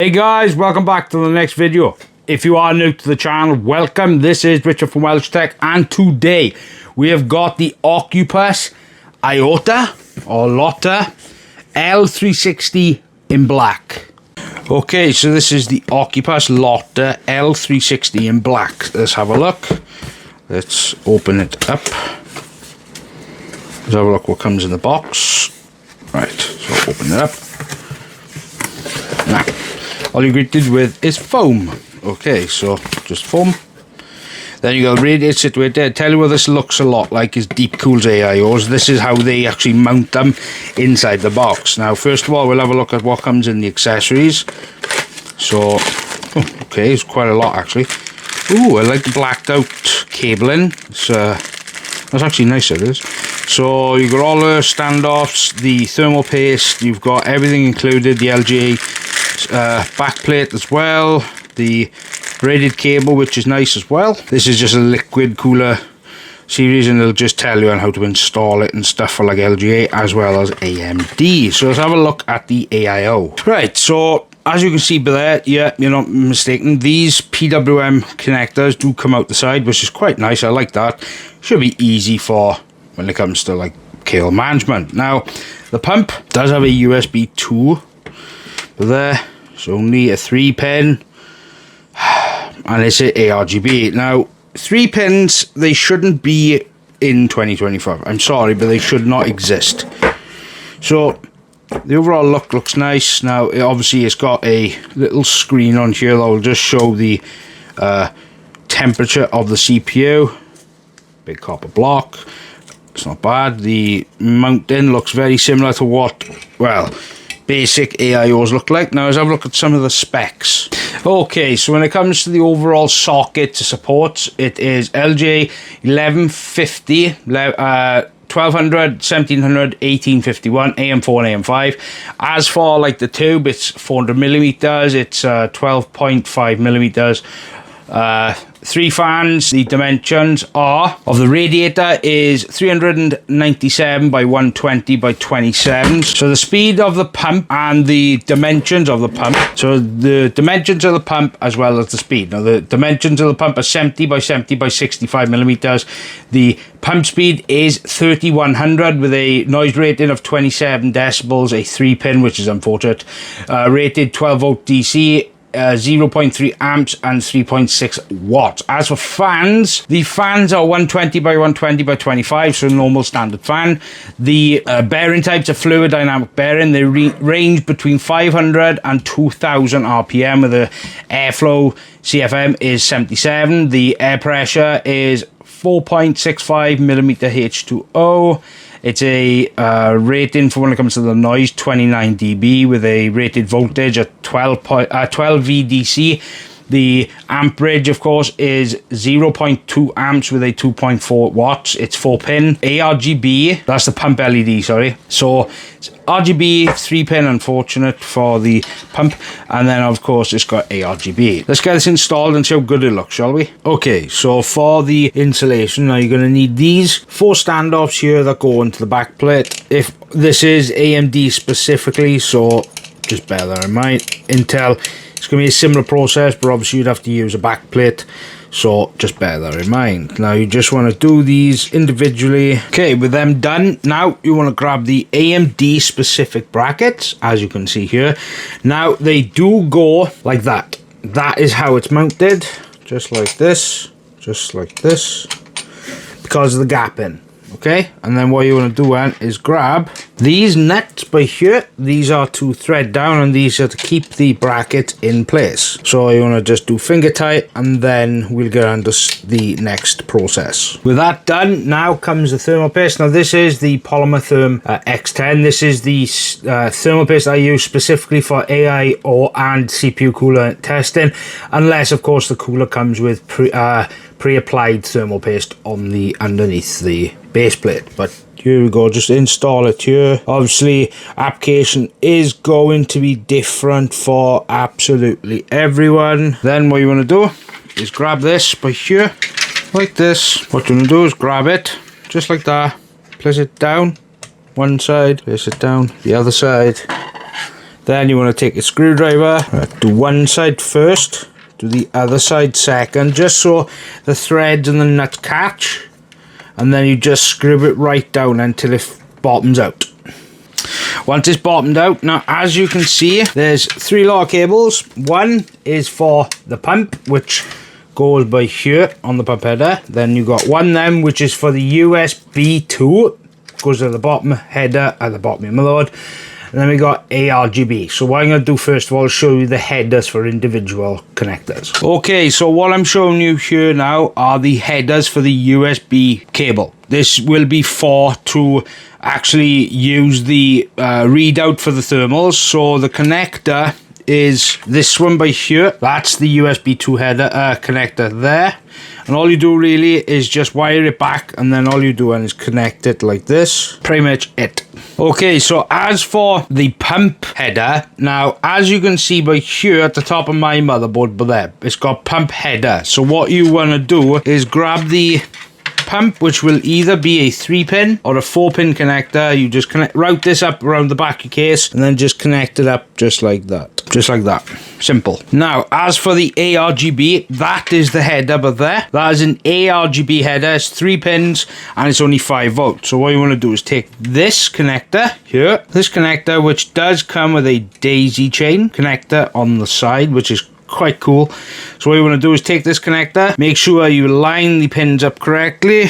Hey guys, welcome back to the next video. If you are new to the channel, welcome. This is Richard from WELSHYTECH, and today we have got the Ocypus Iota L36 in black. Okay, so this is the Ocypus L36 in black. Let's have a look. Let's open it up. Let's have a look what comes in the box. Right, so open it up. Now, all you're greeted with is foam. Okay, so just foam. Then you got a radiator situator. Tell you what this looks a lot like is DeepCool's AIOs. This is how they actually mount them inside the box. Now, first of all, we'll have a look at what comes in the accessories. So, okay, it's quite a lot actually. Ooh, I like the blacked out cabling. That's actually nice, it is. So you've got all the standoffs, the thermal paste, you've got everything included, the LGA backplate as well, the braided cable, which is nice as well. This is just a liquid cooler series, and it'll just tell you on how to install it and stuff for like LGA as well as AMD. So let's have a look at the AIO. Right, so as you can see by there, yeah, you're not mistaken, these PWM connectors do come out the side, which is quite nice. I like that. Should be easy for when it comes to like cable management. Now, the pump does have a USB 2, but there, it's only a 3-pin, and it's an ARGB. Now, 3 pins, they shouldn't be in 2025. I'm sorry, but they should not exist. So the overall look looks nice. Now, obviously, it's got a little screen on here that will just show the temperature of the CPU. Big copper block. It's not bad. The mounting looks very similar to what, well, basic AIOs look like. Now, let's have a look at some of the specs. Okay, so when it comes to the overall socket to support, it is LJ 1150, 1200, 1700, 1851, AM4 and AM5. As for like the tube, it's 400 millimeters. It's 12.5 millimeters. 3 fans. The dimensions are of the radiator is 397 by 120 by 27. So the speed of the pump and the dimensions of the pump. So the dimensions of the pump as well as the speed. Now the dimensions of the pump are 70 by 70 by 65 millimeters. The pump speed is 3100 with a noise rating of 27 decibels, a 3-pin, which is unfortunate. Rated 12 volt DC. 0.3 amps and 3.6 watts. As for fans, the fans are 120 by 120 by 25, so normal standard fan. The bearing types are fluid dynamic bearing. They range between 500 and 2000 RPM, with the airflow CFM is 77. The air pressure is 4.65 millimeter H2O. It's a rating for when it comes to the noise, 29 dB, with a rated voltage at 12 VDC. The amperage, of course, is 0.2 amps with a 2.4 watts. It's 4-pin. ARGB, that's the pump LED, sorry. So it's RGB, 3-pin, unfortunate for the pump. And then, of course, it's got ARGB. Let's get this installed and see how good it looks, shall we? Okay, so for the insulation, now you're going to need these 4 standoffs here that go into the back plate. If this is AMD specifically, so just bear that in mind. Intel, it's going to be a similar process, but obviously you'd have to use a back plate, so just bear that in mind. Now you just want to do these individually. Okay, with them done, now you want to grab the AMD specific brackets, as you can see here. Now they do go like that. That is how it's mounted, just like this, because of the gap in. Okay, and then what you want to do is grab these nuts by here. These are to thread down, and these are to keep the bracket in place. So you want to just do finger tight, and then we'll get on to the next process. With that done, now comes the thermal paste. Now this is the Polymer Therm X10. This is the thermal paste I use specifically for AIO and CPU cooler testing, unless of course the cooler comes with pre-applied thermal paste on the underneath the base plate. But here we go, just install it here. Obviously application is going to be different for absolutely everyone. Then what you want to do is grab this by here like this. What you want to do is grab it just like that, place it down one side, place it down the other side. Then you want to take a screwdriver, do one side first, do the other side second, just so the threads and the nut catch, and then you just screw it right down until it bottoms out. Once it's bottomed out, now as you can see, there's 3 lot of cables. One is for the pump, which goes by here on the pump header. Then you got one then, which is for the USB 2, goes to the bottom header at the bottom of your motherboard. And then we got ARGB. So what I'm going to do first of all is show you the headers for individual connectors. Okay, so what I'm showing you here now are the headers for the USB cable. This will be for to actually use the readout for the thermals. So the connector is this one by here. That's the USB 2 header connector there. And all you do really is just wire it back, and then all you do is connect it like this. Pretty much it. Okay, so as for the pump header, now as you can see by here at the top of my motherboard, but there, it's got pump header. So what you want to do is grab the pump, which will either be a 3-pin or a 4-pin connector. You just route this up around the back of your case and then just connect it up just like that. Just like that. Simple. Now, as for the ARGB, that is the header up there. That is an ARGB header. It's 3 pins and it's only 5 volts. So what you want to do is take this connector here, this connector, which does come with a daisy chain connector on the side, which is quite cool. So what you want to do is take this connector, make sure you line the pins up correctly,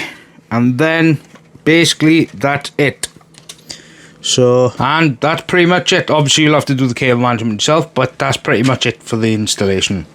and then basically that's it. So, and that's pretty much it. Obviously you'll have to do the cable management yourself, but that's pretty much it for the installation.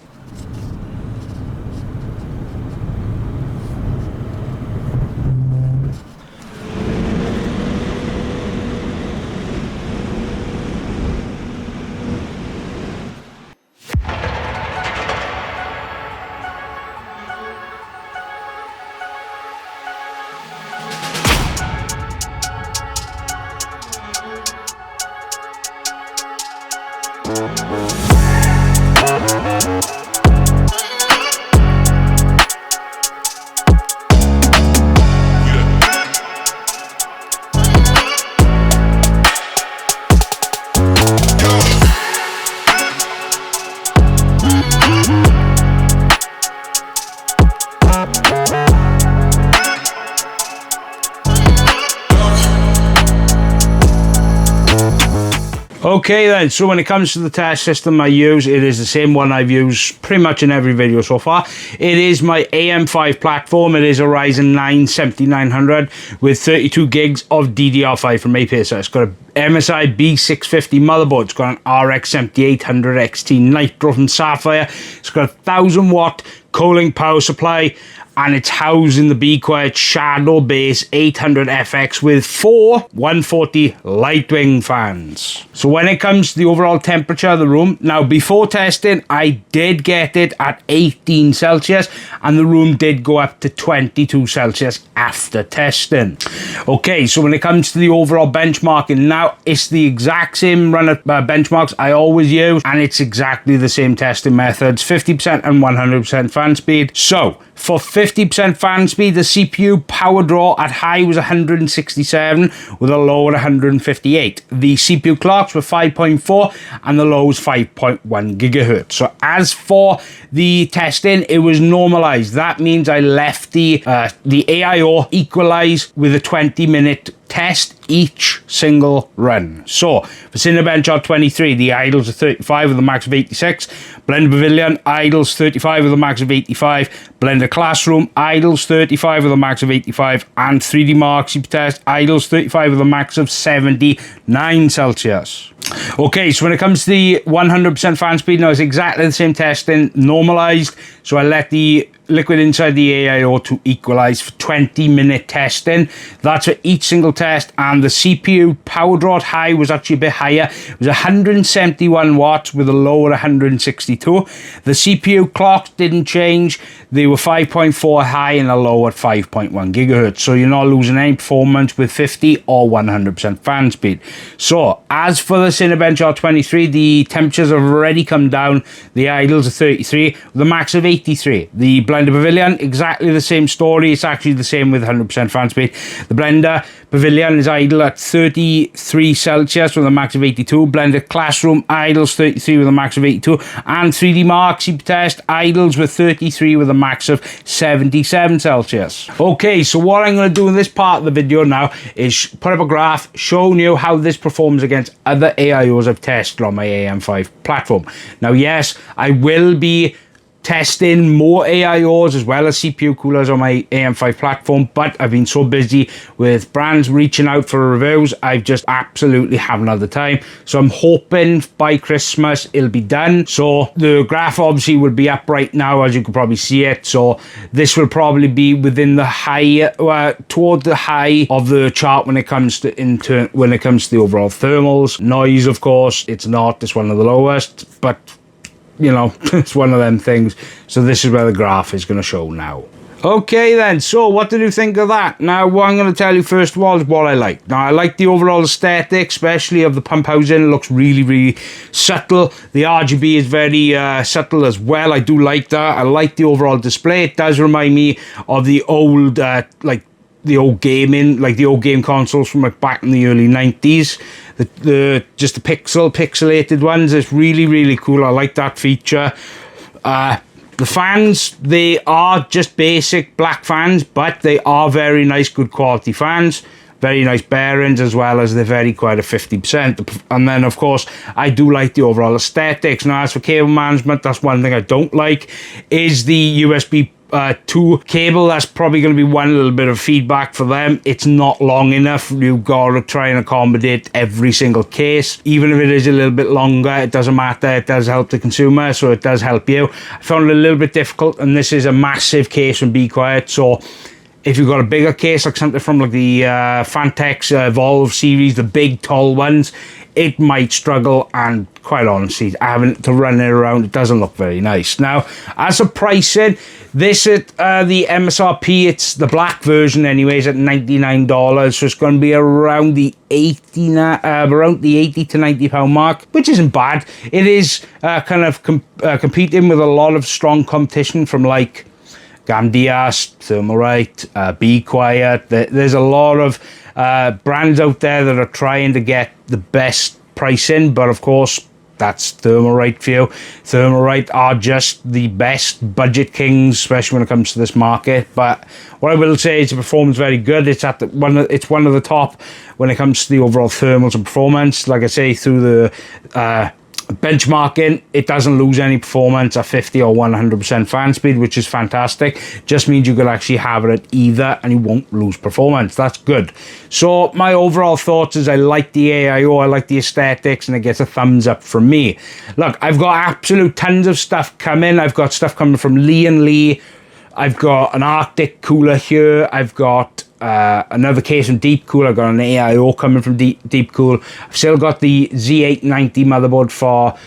Okay then, so when it comes to the test system I use, it is the same one I've used pretty much in every video so far. It is my AM5 platform. It is a Ryzen 9 7900 with 32 gigs of DDR5 from APS. So it's got a MSI B650 motherboard. It's got an RX 7800 XT Nitro from Sapphire. It's got a 1000 watt cooling power supply, and it's housed in the Be Quiet Shadow Base 800 FX with 4 140 Lightwing fans. So when it comes to the overall temperature of the room, now before testing, I did get it at 18 Celsius, and the room did go up to 22 Celsius after testing. Okay, so when it comes to the overall benchmarking, now it's the exact same run of benchmarks I always use, and it's exactly the same testing methods, 50% and 100% fan speed. So for 50% fan speed, the CPU power draw at high was 167 with a low at 158. The CPU clocks were 5.4 and the low was 5.1 gigahertz. So as for the testing, it was normalized. That means I left the AIO equalized with a 20-minute test each single run. So for Cinebench R23, the idles are 35 with a max of 86. Blender Pavilion idles 35 with a max of 85. Blender Classroom idles 35 with a max of 85. And 3D Mark CPU test idles 35 with a max of 79 Celsius. Okay, so when it comes to the 100% fan speed, now it's exactly the same testing, normalized. So I let the liquid inside the AIO to equalize for 20-minute testing. That's for each single test, and the CPU power draw at high was actually a bit higher. It was 171 watts with a low at 162. The CPU clocks didn't change. They were 5.4 high and a low at 5.1 gigahertz. So you're not losing any performance with 50 or 100% fan speed. So as for the Cinebench R23, the temperatures have already come down. The idles are 33 with a max of 83. The Blender Pavilion, exactly the same story. It's actually the same with 100% fan speed. The Blender Pavilion is idle at 33 Celsius with a max of 82. Blender Classroom idles 33 with a max of 82. And 3D Mark Supertest idles with 33 with a max of 77 Celsius. Okay, so what I'm going to do in this part of the video now is put up a graph showing you how this performs against other AIOs I've tested on my AM5 platform. Now, yes, I will be testing more AIOs as well as CPU coolers on my AM5 platform, but I've been so busy with brands reaching out for reviews, I've just absolutely haven't had the time. So I'm hoping by Christmas it'll be done. So the graph obviously will be up right now, as you can probably see it. So this will probably be within the high, toward the high of the chart when it comes to the overall thermals. Noise, of course, it's not. It's one of the lowest, but you know, it's one of them things. So this is where the graph is going to show now. Okay then, so what did you think of that? Now, what I'm going to tell you first of all is what I like. Now, I like the overall aesthetic, especially of the pump housing. It looks really, really subtle. The RGB is very subtle as well. I do like that. I like the overall display. It does remind me of the old, the old game consoles from like back in the early 90s. Just the pixelated ones. It's really, really cool. I like that feature. The fans, they are just basic black fans, but they are very nice, good quality fans. Very nice bearings, as well as they're very quite a 50%. And then, of course, I do like the overall aesthetics. Now, as for cable management, that's one thing I don't like, is the USB 2 cable. That's probably going to be one little bit of feedback for them. It's not long enough. You've got to try and accommodate every single case. Even if it is a little bit longer, it doesn't matter. It does help the consumer, so it does help you. I found it a little bit difficult, and this is a massive case from Be Quiet, so if you've got a bigger case, like something from like the Fantex Evolve series, the big tall ones, it might struggle, and quite honestly, having to run it around, it doesn't look very nice. Now, as for pricing, this at the MSRP, it's the black version anyways, at $99, so it's going to be around the 80 to £90 mark, which isn't bad. It is kind of competing with a lot of strong competition from like Gamdias, Thermaltake, Be Quiet. There's a lot of brands out there that are trying to get the best pricing, but of course, that's Thermaltake for you. Thermaltake are just the best budget kings, especially when it comes to this market. But what I will say is the performance is very good. It's it's one of the top when it comes to the overall thermals and performance. Like I say, through the benchmarking, it doesn't lose any performance at 50 or 100% fan speed, which is fantastic. Just means you could actually have it at either and you won't lose performance. That's good. So my overall thoughts is I like the AIO, I like the aesthetics, and it gets a thumbs up from me. Look, I've got absolute tons of stuff coming. I've got stuff coming from Lee & Lee. I've got an Arctic cooler here. I've got another case from DeepCool. I've got an AIO coming from DeepCool. I've still got the Z890 motherboard for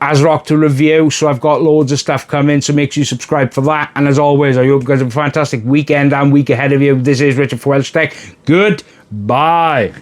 ASRock to review. So I've got loads of stuff coming. So make sure you subscribe for that. And as always, I hope you guys have a fantastic weekend and week ahead of you. This is Richard for WELSHYTECH. Goodbye.